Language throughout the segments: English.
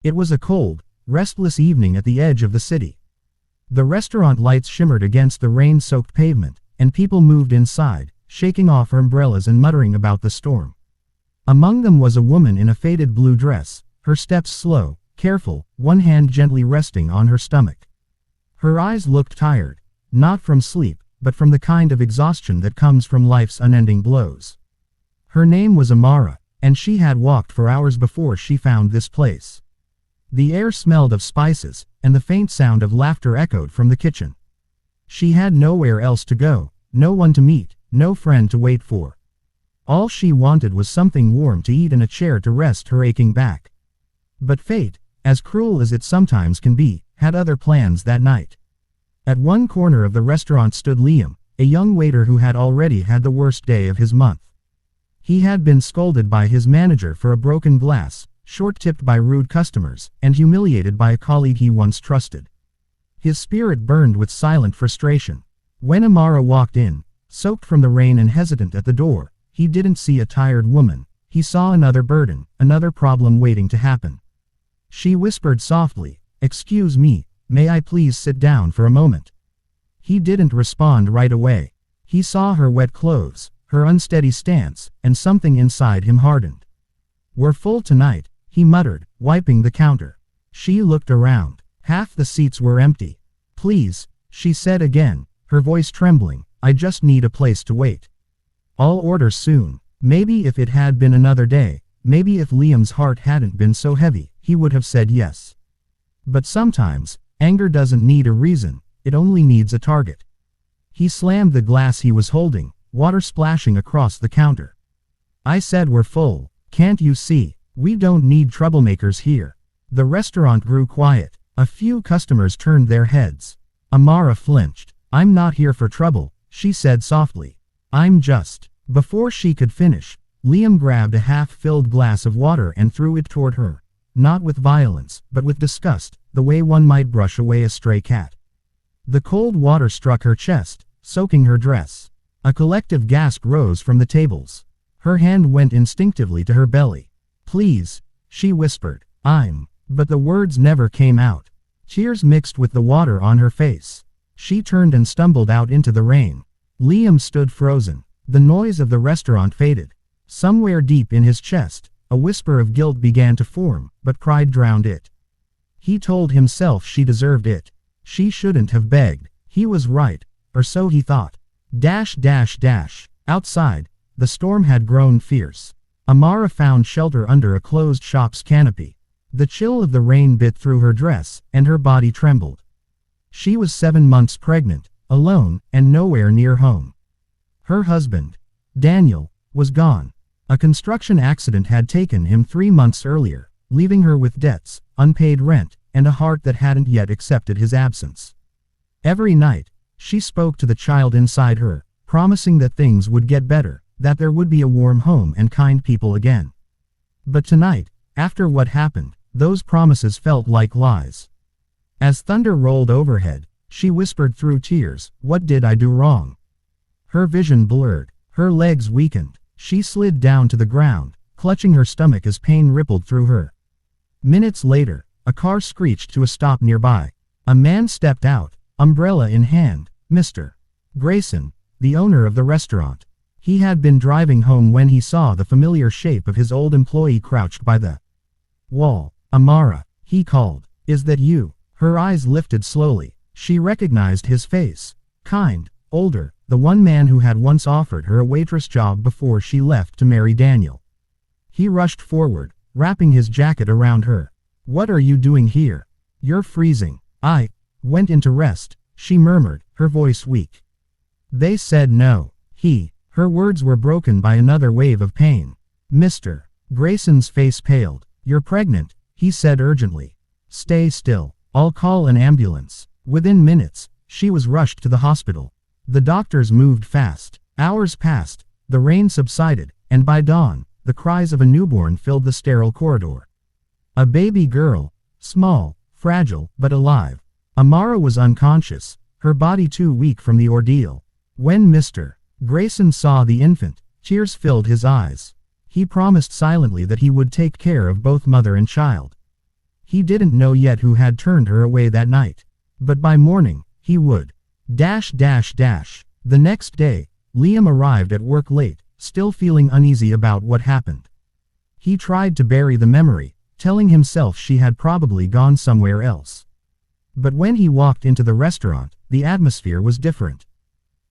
It was a cold, restless evening at the edge of the city. The restaurant lights shimmered against the rain-soaked pavement, and people moved inside, shaking off umbrellas and muttering about the storm. Among them was a woman in a faded blue dress, her steps slow, careful, one hand gently resting on her stomach. Her eyes looked tired, not from sleep, but from the kind of exhaustion that comes from life's unending blows. Her name was Amara, and she had walked for hours before she found this place. The air smelled of spices, and the faint sound of laughter echoed from the kitchen. She had nowhere else to go, no one to meet, no friend to wait for. All she wanted was something warm to eat and a chair to rest her aching back. But fate, as cruel as it sometimes can be, had other plans that night. At one corner of the restaurant stood Liam, a young waiter who had already had the worst day of his month. He had been scolded by his manager for a broken glass, short-tipped by rude customers, and humiliated by a colleague he once trusted. His spirit burned with silent frustration. When Amara walked in, soaked from the rain and hesitant at the door, he didn't see a tired woman. He saw another burden, another problem waiting to happen. She whispered softly, "Excuse me, may I please sit down for a moment?" He didn't respond right away. He saw her wet clothes, her unsteady stance, and something inside him hardened. "We're full tonight," he muttered, wiping the counter. She looked around. Half the seats were empty. "Please," she said again, her voice trembling, "I just need a place to wait. I'll order soon." Maybe if it had been another day, maybe if Liam's heart hadn't been so heavy, he would have said yes. But sometimes, anger doesn't need a reason, it only needs a target. He slammed the glass he was holding, water splashing across the counter. "I said we're full, can't you see? We don't need troublemakers here." The restaurant grew quiet. A few customers turned their heads. Amara flinched. "I'm not here for trouble," she said softly. "I'm just..." Before she could finish, Liam grabbed a half-filled glass of water and threw it toward her. Not with violence, but with disgust, the way one might brush away a stray cat. The cold water struck her chest, soaking her dress. A collective gasp rose from the tables. Her hand went instinctively to her belly. "Please," she whispered. But the words never came out. Tears mixed with the water on her face. She turned and stumbled out into the rain. Liam stood frozen. The noise of the restaurant faded. Somewhere deep in his chest, a whisper of guilt began to form, but pride drowned it. He told himself she deserved it. She shouldn't have begged. He was right, or so he thought. Outside, the storm had grown fierce. Amara found shelter under a closed shop's canopy. The chill of the rain bit through her dress, and her body trembled. She was 7 months pregnant, alone, and nowhere near home. Her husband, Daniel, was gone. A construction accident had taken him 3 months earlier, leaving her with debts, unpaid rent, and a heart that hadn't yet accepted his absence. Every night, she spoke to the child inside her, promising that things would get better, that there would be a warm home and kind people again. But tonight, after what happened, those promises felt like lies. As thunder rolled overhead, she whispered through tears, "What did I do wrong?" Her vision blurred, her legs weakened. She slid down to the ground, clutching her stomach as pain rippled through her. Minutes later, a car screeched to a stop nearby. A man stepped out, umbrella in hand. Mr. Grayson, the owner of the restaurant. He had been driving home when he saw the familiar shape of his old employee crouched by the wall. "Amara," he called. "Is that you?" Her eyes lifted slowly. She recognized his face. Kind, older, the one man who had once offered her a waitress job before she left to marry Daniel. He rushed forward, wrapping his jacket around her. "What are you doing here? You're freezing." "I went in to rest," she murmured, her voice weak. "They said no." Her words were broken by another wave of pain. "Mr. Grayson's face paled. "You're pregnant," he said urgently. "Stay still. I'll call an ambulance." Within minutes, she was rushed to the hospital. The doctors moved fast. Hours passed, the rain subsided, and by dawn, the cries of a newborn filled the sterile corridor. A baby girl, small, fragile, but alive. Amara was unconscious, her body too weak from the ordeal. When Mr. Grayson saw the infant, tears filled his eyes. He promised silently that he would take care of both mother and child. He didn't know yet who had turned her away that night. But by morning, he would. The next day, Liam arrived at work late, still feeling uneasy about what happened. He tried to bury the memory, telling himself she had probably gone somewhere else. But when he walked into the restaurant, the atmosphere was different.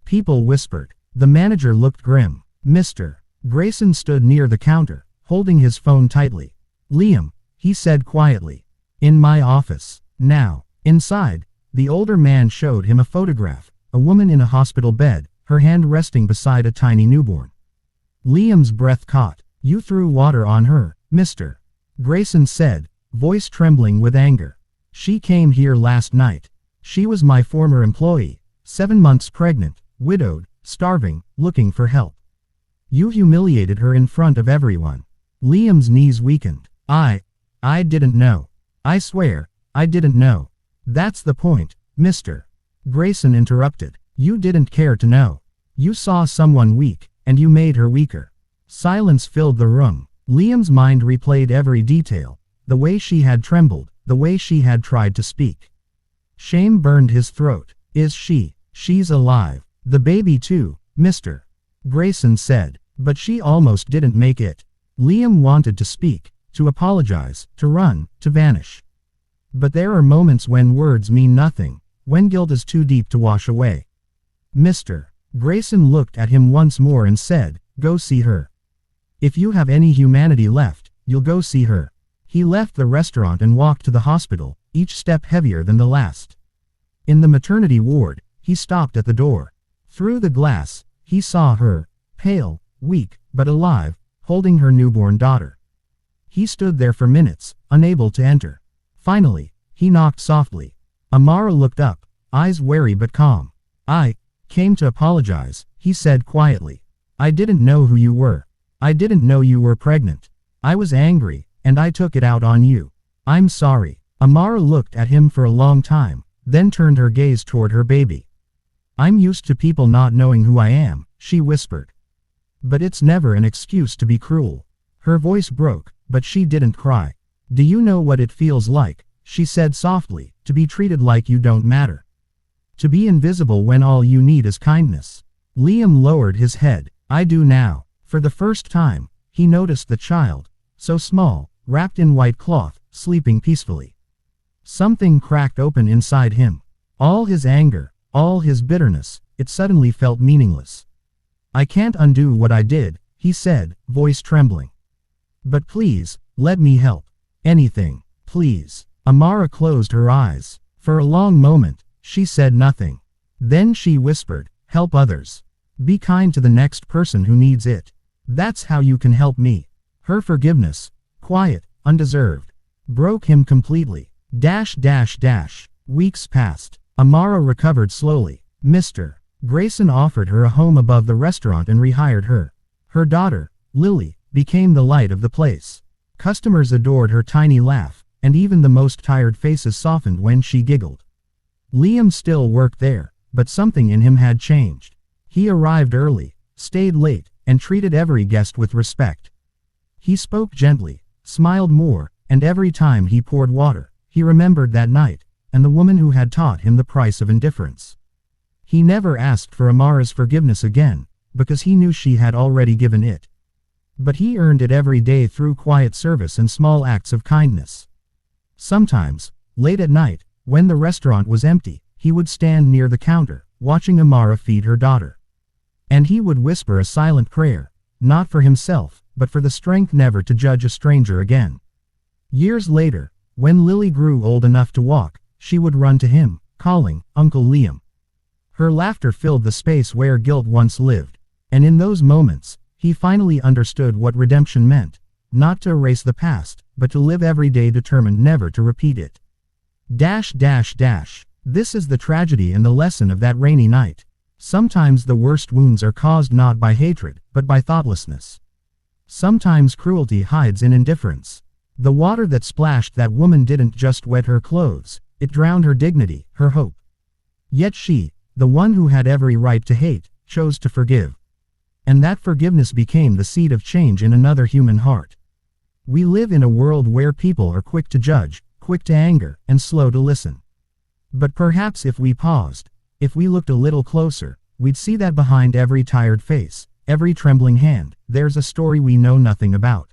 People whispered. The manager looked grim. Mr. Grayson stood near the counter, holding his phone tightly. Liam, he said quietly. In my office. Now. Inside, the older man showed him a photograph, a woman in a hospital bed, her hand resting beside a tiny newborn. Liam's breath caught. You threw water on her, Mr. Grayson said, voice trembling with anger. She came here last night. She was my former employee, 7 months pregnant, widowed, starving, looking for help. You humiliated her in front of everyone. Liam's knees weakened. I didn't know. I swear, I didn't know. That's the point, Mr. Grayson interrupted. You didn't care to know. You saw someone weak, and you made her weaker. Silence filled the room. Liam's mind replayed every detail. The way she had trembled, the way she had tried to speak. Shame burned his throat. She's alive. The baby too, Mr. Grayson said. But she almost didn't make it. Liam wanted to speak, to apologize, to run, to vanish. But there are moments when words mean nothing, when guilt is too deep to wash away. Mr. Grayson looked at him once more and said, go see her. If you have any humanity left, you'll go see her. He left the restaurant and walked to the hospital, each step heavier than the last. In the maternity ward, he stopped at the door. Through the glass, he saw her, pale, weak, but alive, holding her newborn daughter. He stood there for minutes, unable to enter. Finally, he knocked softly. Amara looked up, eyes wary but calm. I came to apologize, he said quietly. I didn't know who you were. I didn't know you were pregnant. I was angry, and I took it out on you. I'm sorry. Amara looked at him for a long time, then turned her gaze toward her baby. I'm used to people not knowing who I am, she whispered. But it's never an excuse to be cruel. Her voice broke, but she didn't cry. Do you know what it feels like, she said softly, to be treated like you don't matter? To be invisible when all you need is kindness. Liam lowered his head. I do now. For the first time, he noticed the child, so small, wrapped in white cloth, sleeping peacefully. Something cracked open inside him. All his anger, all his bitterness, it suddenly felt meaningless. I can't undo what I did, he said, voice trembling. But please, let me help. Anything, please. Amara closed her eyes. For a long moment, she said nothing. Then she whispered, help others. Be kind to the next person who needs it. That's how you can help me. Her forgiveness, quiet, undeserved, broke him completely. Weeks passed. Amara recovered slowly. Mr. Grayson offered her a home above the restaurant and rehired her. Her daughter, Lily, became the light of the place. Customers adored her tiny laugh, and even the most tired faces softened when she giggled. Liam still worked there, but something in him had changed. He arrived early, stayed late, and treated every guest with respect. He spoke gently, smiled more, and every time he poured water, he remembered that night, and the woman who had taught him the price of indifference. He never asked for Amara's forgiveness again, because he knew she had already given it. But he earned it every day through quiet service and small acts of kindness. Sometimes, late at night, when the restaurant was empty, he would stand near the counter, watching Amara feed her daughter. And he would whisper a silent prayer, not for himself, but for the strength never to judge a stranger again. Years later, when Lily grew old enough to walk, she would run to him, calling, Uncle Liam. Her laughter filled the space where guilt once lived, and in those moments, he finally understood what redemption meant, not to erase the past, but to live every day determined never to repeat it. This is the tragedy and the lesson of that rainy night. Sometimes the worst wounds are caused not by hatred, but by thoughtlessness. Sometimes cruelty hides in indifference. The water that splashed that woman didn't just wet her clothes, it drowned her dignity, her hope. Yet she, the one who had every right to hate, chose to forgive. And that forgiveness became the seed of change in another human heart. We live in a world where people are quick to judge, quick to anger, and slow to listen. But perhaps if we paused, if we looked a little closer, we'd see that behind every tired face, every trembling hand, there's a story we know nothing about.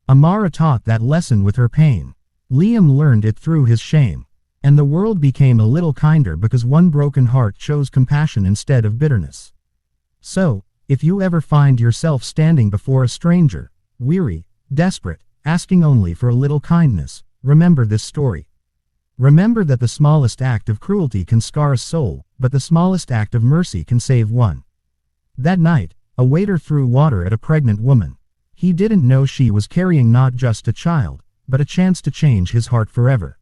Amara taught that lesson with her pain. Liam learned it through his shame. And the world became a little kinder because one broken heart chose compassion instead of bitterness. So, if you ever find yourself standing before a stranger, weary, desperate, asking only for a little kindness, remember this story. Remember that the smallest act of cruelty can scar a soul, but the smallest act of mercy can save one. That night, a waiter threw water at a pregnant woman. He didn't know she was carrying not just a child, but a chance to change his heart forever.